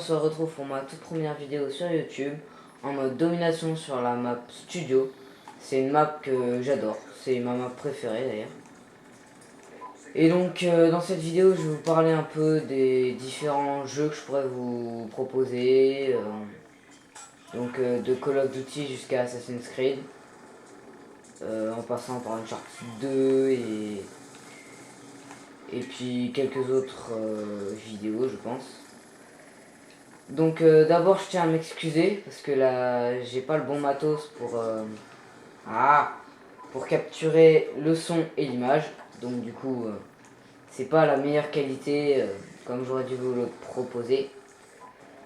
se retrouve pour ma toute première vidéo sur YouTube en mode domination sur la map Studio. C'est une map que j'adore, c'est ma map préférée d'ailleurs. Et donc dans cette vidéo je vais vous parler un peu des différents jeux que je pourrais vous proposer. De Call of Duty jusqu'à Assassin's Creed. En passant par Uncharted 2 et puis quelques autres vidéos je pense. Donc d'abord je tiens à m'excuser parce que là j'ai pas le bon matos pour capturer le son et l'image. Donc du coup c'est pas la meilleure qualité comme j'aurais dû vous le proposer.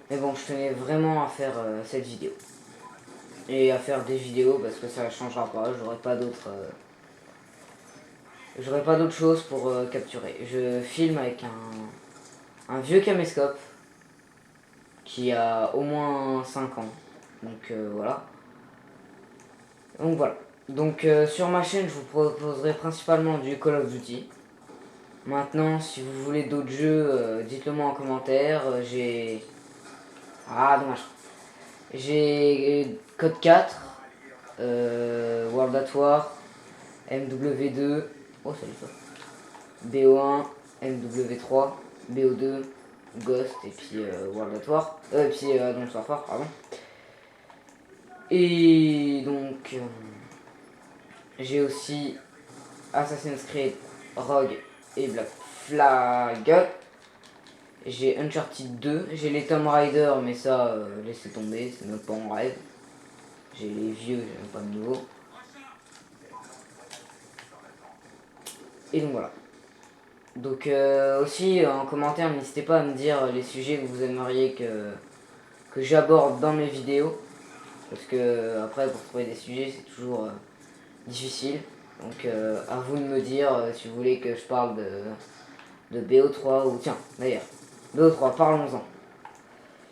Mais bon, je tenais vraiment à faire cette vidéo. Et à faire des vidéos parce que ça ne changera pas, j'aurai pas d'autre chose pour capturer. Je filme avec un vieux caméscope qui a au moins 5 ans. Donc voilà. Donc sur ma chaîne, je vous proposerai principalement du Call of Duty. Maintenant, si vous voulez d'autres jeux, dites-le moi en commentaire. Dommage. J'ai Code 4, World at War, MW2, oh salut ça, BO1, MW3, BO2, Ghost et puis World at War, et puis Advanced Warfare, pardon. Et donc j'ai aussi Assassin's Creed, Rogue et Black Flag. J'ai Uncharted 2, j'ai les Tomb Raider, mais ça, laissez tomber, c'est même pas en rêve. J'ai les vieux, j'ai même pas de nouveau. Et donc voilà. Donc aussi en commentaire, n'hésitez pas à me dire les sujets que vous aimeriez que j'aborde dans mes vidéos. Parce que après, pour trouver des sujets, c'est toujours difficile. Donc à vous de me dire si vous voulez que je parle de BO3 ou... Tiens, d'ailleurs, BO3, parlons-en.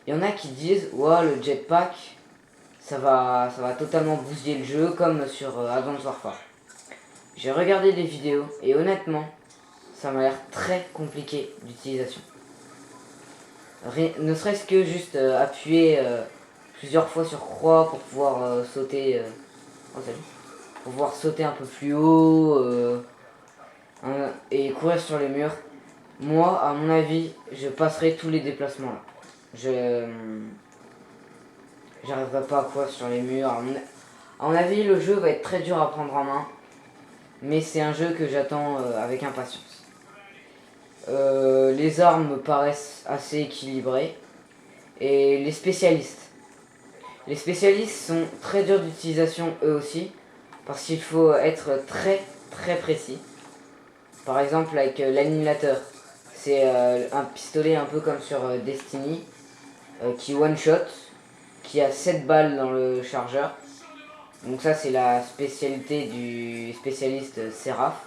Il y en a qui disent, ouais, le jetpack, ça va totalement bousiller le jeu comme sur Advanced Warfare. J'ai regardé des vidéos et honnêtement, ça m'a l'air très compliqué d'utilisation. Ne serait-ce que juste appuyer plusieurs fois sur croix pour pouvoir sauter. Pour pouvoir sauter un peu plus haut et courir sur les murs. Moi, à mon avis, je passerai tous les déplacements là. J'arriverai pas à courir sur les murs. À mon avis, le jeu va être très dur à prendre en main. Mais c'est un jeu que j'attends avec impatience. Les armes me paraissent assez équilibrées. Et les spécialistes. Les spécialistes sont très durs d'utilisation eux aussi. Parce qu'il faut être très très précis. Par exemple avec l'annihilateur. C'est un pistolet un peu comme sur Destiny. Qui one shot. Qui a 7 balles dans le chargeur. Donc ça c'est la spécialité du spécialiste Seraph.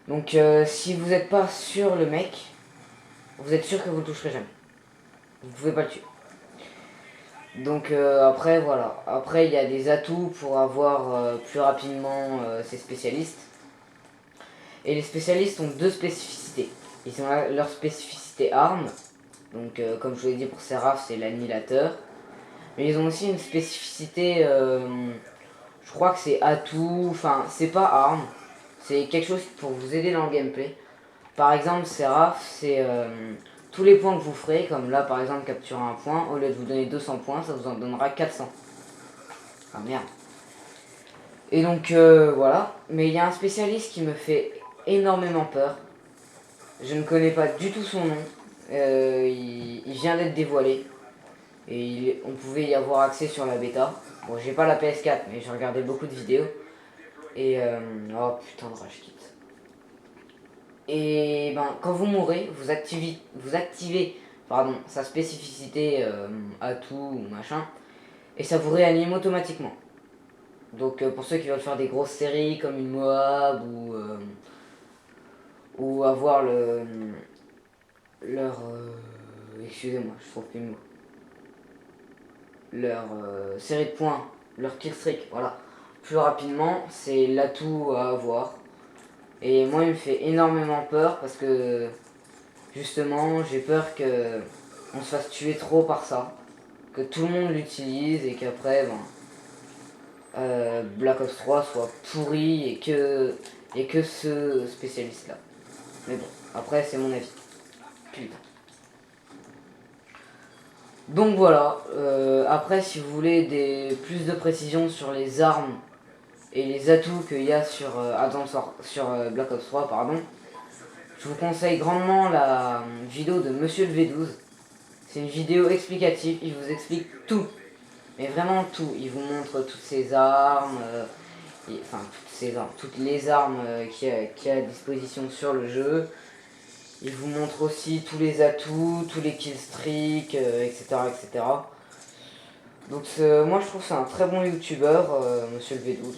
Donc si vous n'êtes pas sur le mec, vous êtes sûr que vous le toucherez jamais. Vous pouvez pas le tuer. Donc après voilà. Après il y a des atouts pour avoir plus rapidement ces spécialistes. Et les spécialistes ont deux spécificités. Ils ont leur spécificité arme. Donc comme je vous l'ai dit pour Seraph c'est l'annihilateur. Mais ils ont aussi une spécificité, je crois que c'est atout, enfin c'est pas arme, c'est quelque chose pour vous aider dans le gameplay. Par exemple Seraph, c'est tous les points que vous ferez, comme là par exemple capturer un point, au lieu de vous donner 200 points, ça vous en donnera 400. Ah merde. Et donc voilà, mais il y a un spécialiste qui me fait énormément peur. Je ne connais pas du tout son nom, il vient d'être dévoilé. Et on pouvait y avoir accès sur la bêta. Bon, j'ai pas la PS4, mais j'ai regardé beaucoup de vidéos. Et oh putain de rage kit. Et ben quand vous mourrez, vous activez sa spécificité atout ou machin, et ça vous réanime automatiquement. Donc pour ceux qui veulent faire des grosses séries comme une Moab ou avoir leur excusez-moi, je trouve plus le mot. Leur série de points, leur kill streak, voilà, plus rapidement, c'est l'atout à avoir. Et moi il me fait énormément peur parce que justement j'ai peur que on se fasse tuer trop par ça, que tout le monde l'utilise et qu'après Black Ops 3 soit pourri et que ce spécialiste là. Mais bon, après c'est mon avis. Putain. Donc voilà, après si vous voulez plus de précisions sur les armes et les atouts qu'il y a sur, Black Ops 3, pardon, je vous conseille grandement la vidéo de Monsieur le V12. C'est une vidéo explicative, il vous explique tout, mais vraiment tout. Il vous montre toutes ses armes, toutes les armes qu'il y a à disposition sur le jeu. Il vous montre aussi tous les atouts, tous les killstreaks, etc., etc. Donc moi je trouve que c'est un très bon youtubeur, Monsieur le V12.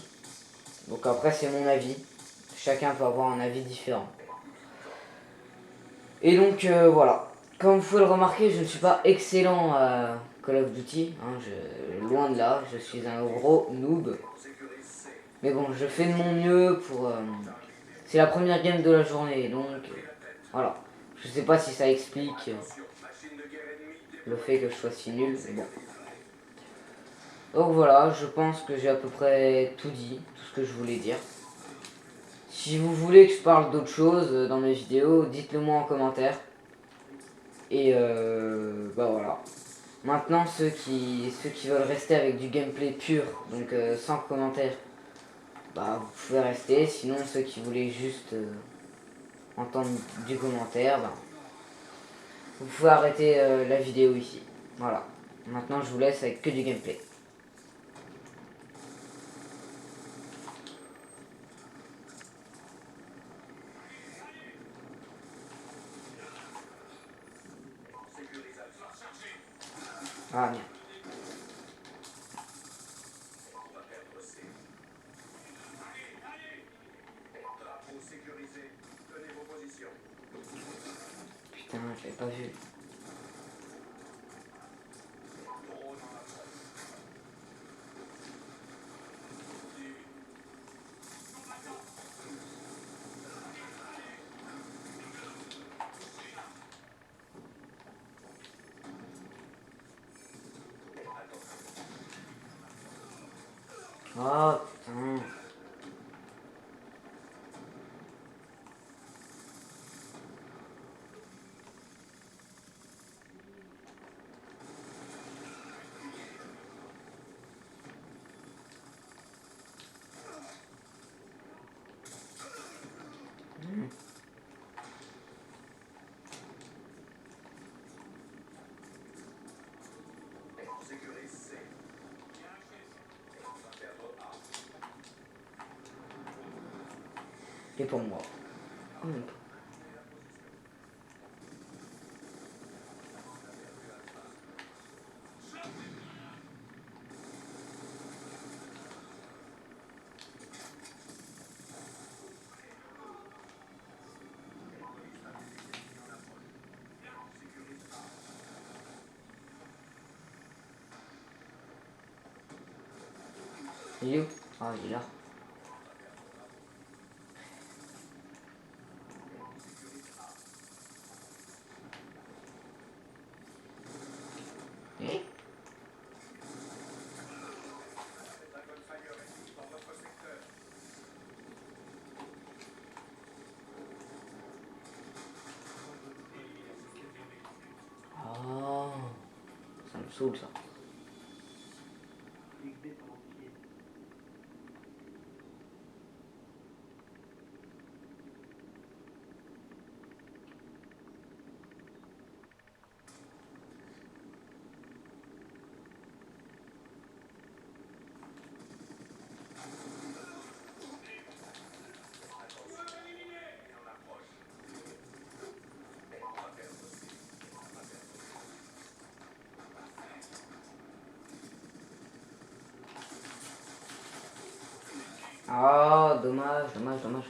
Donc après c'est mon avis. Chacun peut avoir un avis différent. Et donc voilà. Comme vous pouvez le remarquer, je ne suis pas excellent à Call of Duty. Loin de là, je suis un gros noob. Mais bon, je fais de mon mieux pour... c'est la première game de la journée, donc voilà. Je sais pas si ça explique le fait que je sois si nul, mais bon. Donc voilà, je pense que j'ai à peu près tout dit, tout ce que je voulais dire. Si vous voulez que je parle d'autre chose dans mes vidéos, dites-le moi en commentaire. Et bah voilà. Maintenant, ceux qui veulent rester avec du gameplay pur, donc sans commentaire, bah vous pouvez rester. Sinon, ceux qui voulaient juste entendre du commentaire, bah, vous pouvez arrêter la vidéo ici. Voilà. Maintenant, je vous laisse avec que du gameplay. Ah merde. Putain, je l'avais pas vu. Ah putain. Et pour moi. Oh, même pas. Il est où? Ah, il est là. Eh. Ah, ça me saoule ça. Ah, dommage, dommage, dommage.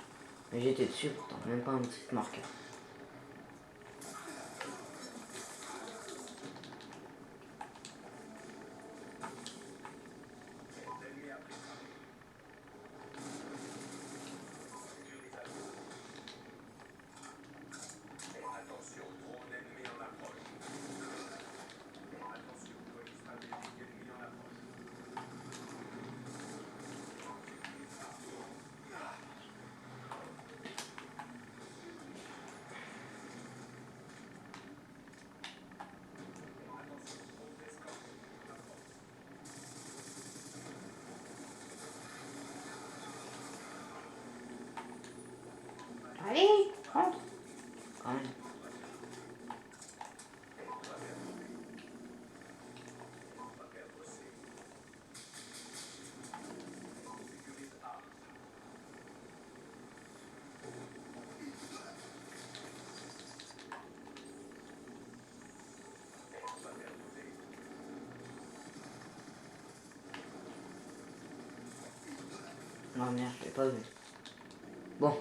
Mais j'étais dessus pourtant, même pas un petit marqueur. Ah merde, je l'ai pas vu. Bon.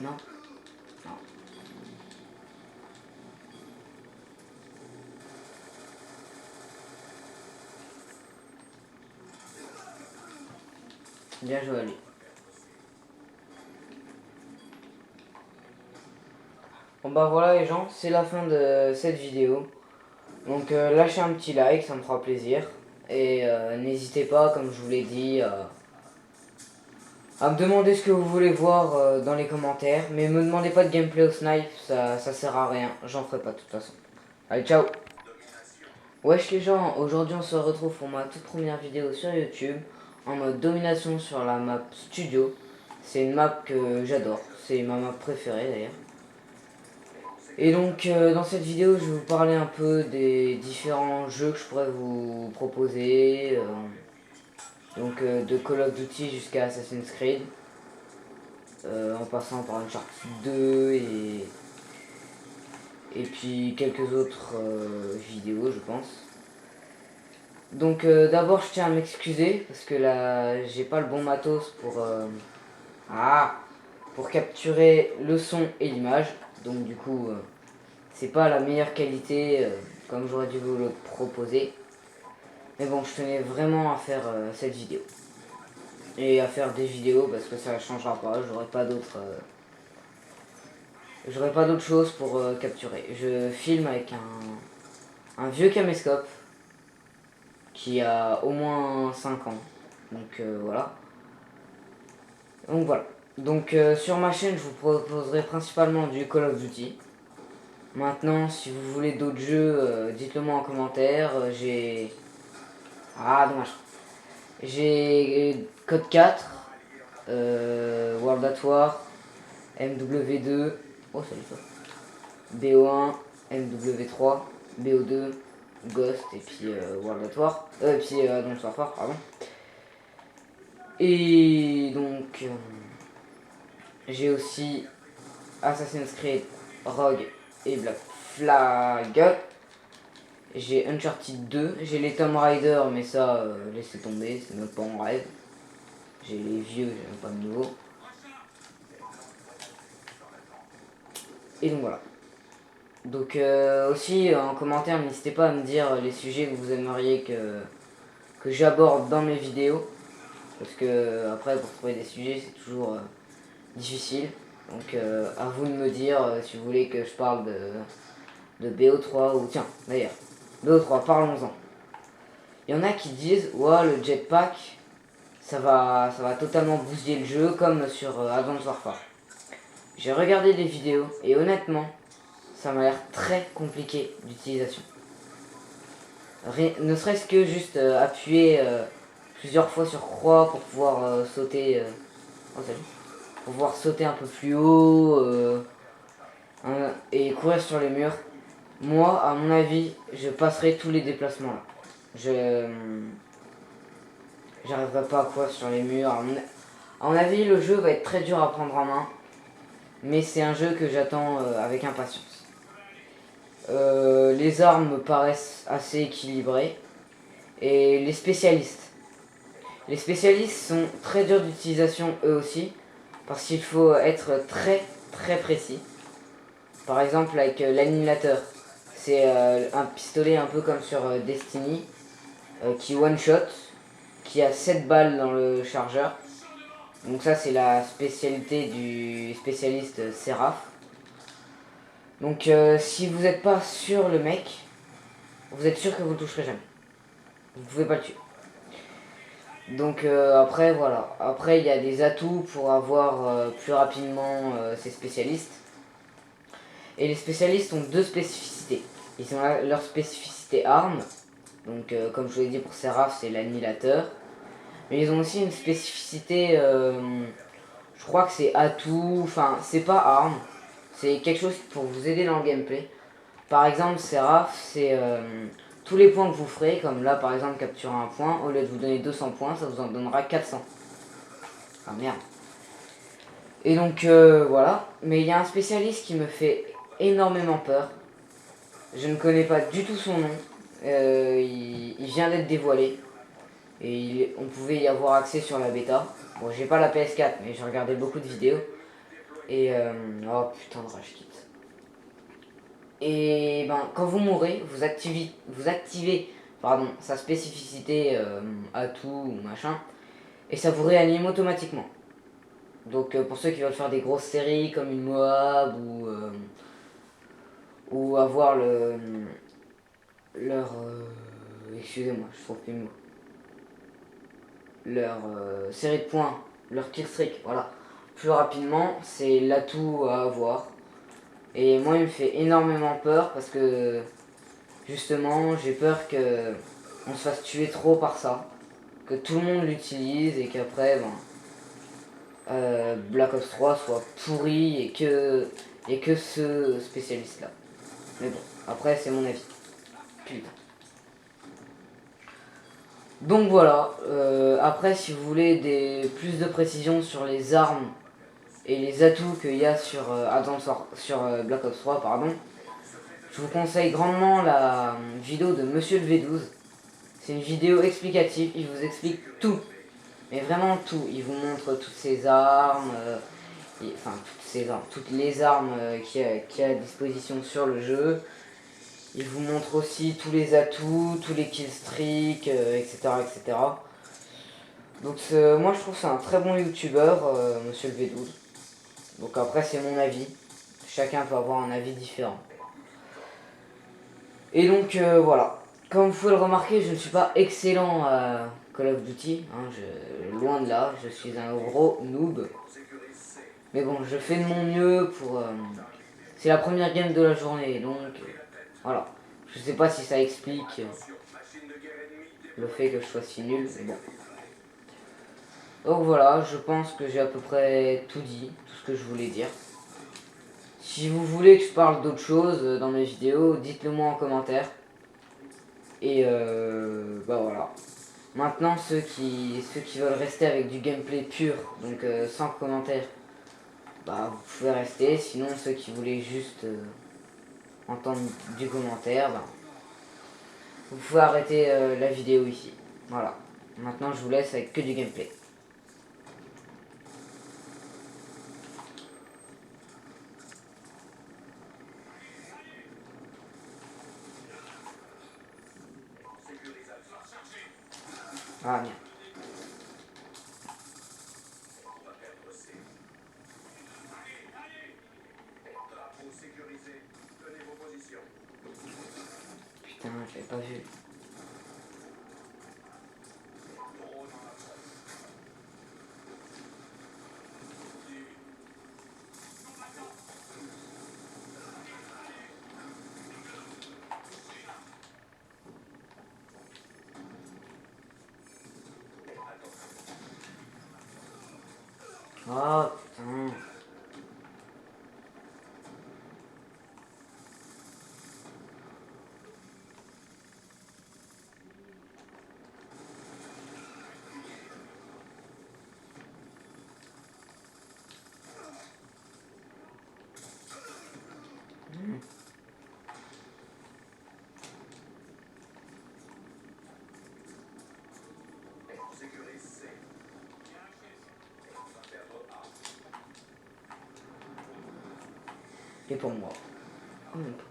Non. Non. Bien joué à lui. Bon bah voilà les gens, c'est la fin de cette vidéo. Donc lâchez un petit like, ça me fera plaisir. Et n'hésitez pas, comme je vous l'ai dit, à me demander ce que vous voulez voir dans les commentaires. Mais me demandez pas de gameplay au snipe, ça sert à rien. J'en ferai pas de toute façon. Allez, ciao. Wesh les gens, aujourd'hui on se retrouve pour ma toute première vidéo sur YouTube en mode domination sur la map studio. C'est une map que j'adore, c'est ma map préférée d'ailleurs. Et donc dans cette vidéo je vais vous parler un peu des différents jeux que je pourrais vous proposer. Donc de Call of Duty jusqu'à Assassin's Creed. En passant par Uncharted 2 et puis quelques autres vidéos je pense. Donc d'abord je tiens à m'excuser parce que là j'ai pas le bon matos pour capturer le son et l'image. Donc du coup c'est pas la meilleure qualité comme j'aurais dû vous le proposer. Mais bon, je tenais vraiment à faire cette vidéo. Et à faire des vidéos parce que ça ne changera pas, j'aurai pas d'autre chose pour capturer. Je filme avec un vieux caméscope qui a au moins 5 ans. Donc voilà. Donc sur ma chaîne, je vous proposerai principalement du Call of Duty. Maintenant, si vous voulez d'autres jeux, dites-le moi en commentaire. J'ai... Ah, dommage. J'ai Code 4, World at War, MW2, oh salut toi, BO1, MW3, BO2, Ghost et puis World at War, et puis Advanced Warfare, pardon. Et donc j'ai aussi Assassin's Creed, Rogue et Black Flag. J'ai Uncharted 2, j'ai les Tomb Raider mais ça laissez tomber, c'est même pas en rêve. J'ai les vieux, j'ai même pas de nouveau. Et donc voilà. Donc aussi en commentaire n'hésitez pas à me dire les sujets que vous aimeriez que j'aborde dans mes vidéos. Parce que après pour trouver des sujets c'est toujours difficile. Donc à vous de me dire si vous voulez que je parle de BO3 ou tiens d'ailleurs BO3 parlons-en. Il y en a qui disent ouais le jetpack ça va totalement bousiller le jeu comme sur Advanced Warfare. J'ai regardé des vidéos et honnêtement ça m'a l'air très compliqué d'utilisation. Ne serait-ce que juste appuyer plusieurs fois sur croix pour pouvoir sauter. Oh, salut. Pour pouvoir sauter un peu plus haut et courir sur les murs. Moi, à mon avis, je passerai tous les déplacements là. J'arriverai pas à courir sur les murs. À mon avis, le jeu va être très dur à prendre en main. Mais c'est un jeu que j'attends avec impatience. Les armes me paraissent assez équilibrées. Et les spécialistes. Les spécialistes sont très durs d'utilisation eux aussi. Parce qu'il faut être très très précis. Par exemple avec l'annihilateur. C'est un pistolet un peu comme sur Destiny. Qui one shot. Qui a 7 balles dans le chargeur. Donc ça c'est la spécialité du spécialiste Seraph. Donc si vous n'êtes pas sur le mec, vous êtes sûr que vous le toucherez jamais. Vous pouvez pas le tuer. Donc après voilà. Après il y a des atouts pour avoir plus rapidement ces spécialistes. Et les spécialistes ont deux spécificités. Ils ont leur spécificité arme. Donc comme je vous l'ai dit pour Seraph c'est l'annihilateur. Mais ils ont aussi une spécificité, je crois que c'est atout, enfin c'est pas arme. C'est quelque chose pour vous aider dans le gameplay. Par exemple Seraph c'est tous les points que vous ferez, comme là par exemple capturer un point, au lieu de vous donner 200 points, ça vous en donnera 400. Ah merde. Et donc voilà, mais il y a un spécialiste qui me fait énormément peur. Je ne connais pas du tout son nom. Il vient d'être dévoilé. Et on pouvait y avoir accès sur la bêta. Bon, j'ai pas la PS4, mais j'ai regardé beaucoup de vidéos. Et oh putain de rage kit. Et ben, quand vous mourrez, vous activez pardon, sa spécificité atout ou machin. Et ça vous réanime automatiquement. Donc pour ceux qui veulent faire des grosses séries comme une Moab ou avoir leur excusez-moi, je trouve plus le mot. Leur série de points, leur kill streak, voilà, plus rapidement, c'est l'atout à avoir. Et moi il me fait énormément peur parce que justement j'ai peur que on se fasse tuer trop par ça, que tout le monde l'utilise et qu'après Black Ops 3 soit pourri et que ce spécialiste là. Mais bon, après c'est mon avis. Putain. Donc voilà, après si vous voulez plus de précisions sur les armes et les atouts qu'il y a sur, Black Ops 3, pardon, je vous conseille grandement la vidéo de Monsieur le V12. C'est une vidéo explicative, il vous explique tout, mais vraiment tout. Il vous montre toutes ses armes, toutes les armes qu'il y a à disposition sur le jeu. Il vous montre aussi tous les atouts, tous les killstreaks, etc., etc. Donc moi je trouve que c'est un très bon youtubeur, Monsieur le V12. Donc après c'est mon avis. Chacun peut avoir un avis différent. Et donc voilà. Comme vous pouvez le remarquer, je ne suis pas excellent à Call of Duty. Loin de là, je suis un gros noob. Mais bon, je fais de mon mieux pour... c'est la première game de la journée, donc voilà. Je sais pas si ça explique le fait que je sois si nul, mais bon. Donc voilà, je pense que j'ai à peu près tout dit, tout ce que je voulais dire. Si vous voulez que je parle d'autre chose dans mes vidéos, dites-le moi en commentaire. Et bah voilà. Maintenant, ceux qui veulent rester avec du gameplay pur, donc sans commentaire, bah vous pouvez rester. Sinon, ceux qui voulaient juste entendre du commentaire, bah, vous pouvez arrêter la vidéo ici. Voilà. Maintenant, je vous laisse avec que du gameplay. Ah merde. Putain, je l'avais pas vu. Ah putain. Et pour moi. Oh, même pas.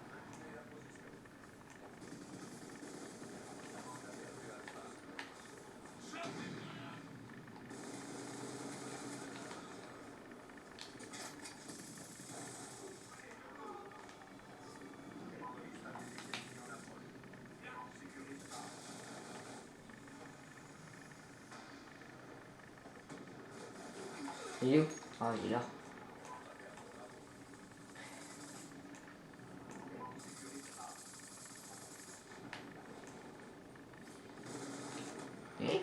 Il est où? Ah, il est là. Eh.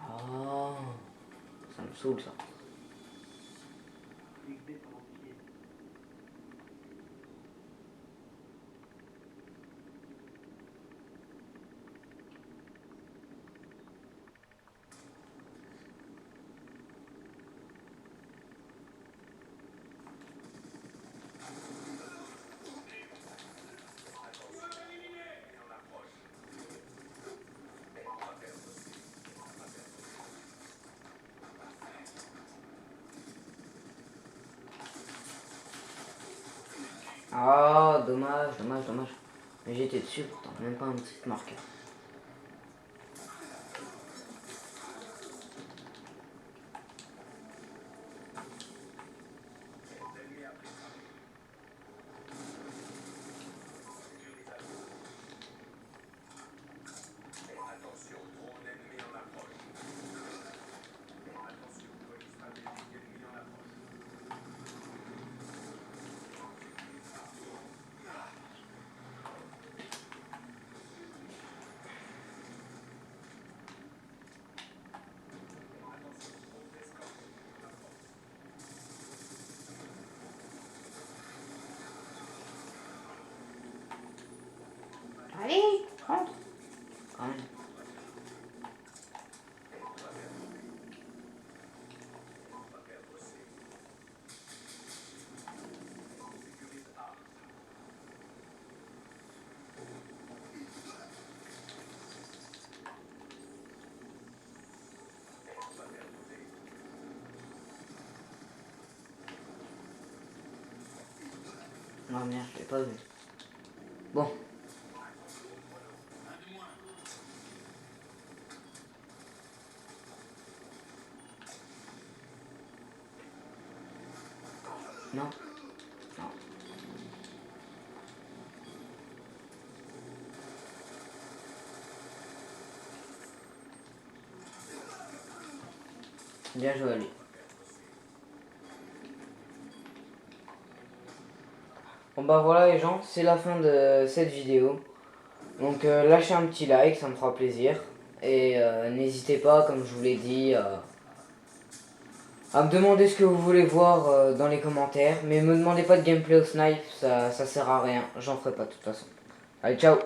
Ah, ça me saoule ça. dommage, dommage, dommage. Mais j'étais dessus pourtant, même pas un petit marqueur. Allez, rentre. Quand même. Oh merde, je l'ai pas vu. Bon. Non. Non. Bien joué à lui. Bon bah voilà les gens, c'est la fin de cette vidéo. Donc lâchez un petit like, ça me fera plaisir. Et n'hésitez pas, comme je vous l'ai dit, à me demander ce que vous voulez voir dans les commentaires. Mais me demandez pas de gameplay au snipe, ça sert à rien. J'en ferai pas de toute façon. Allez, ciao!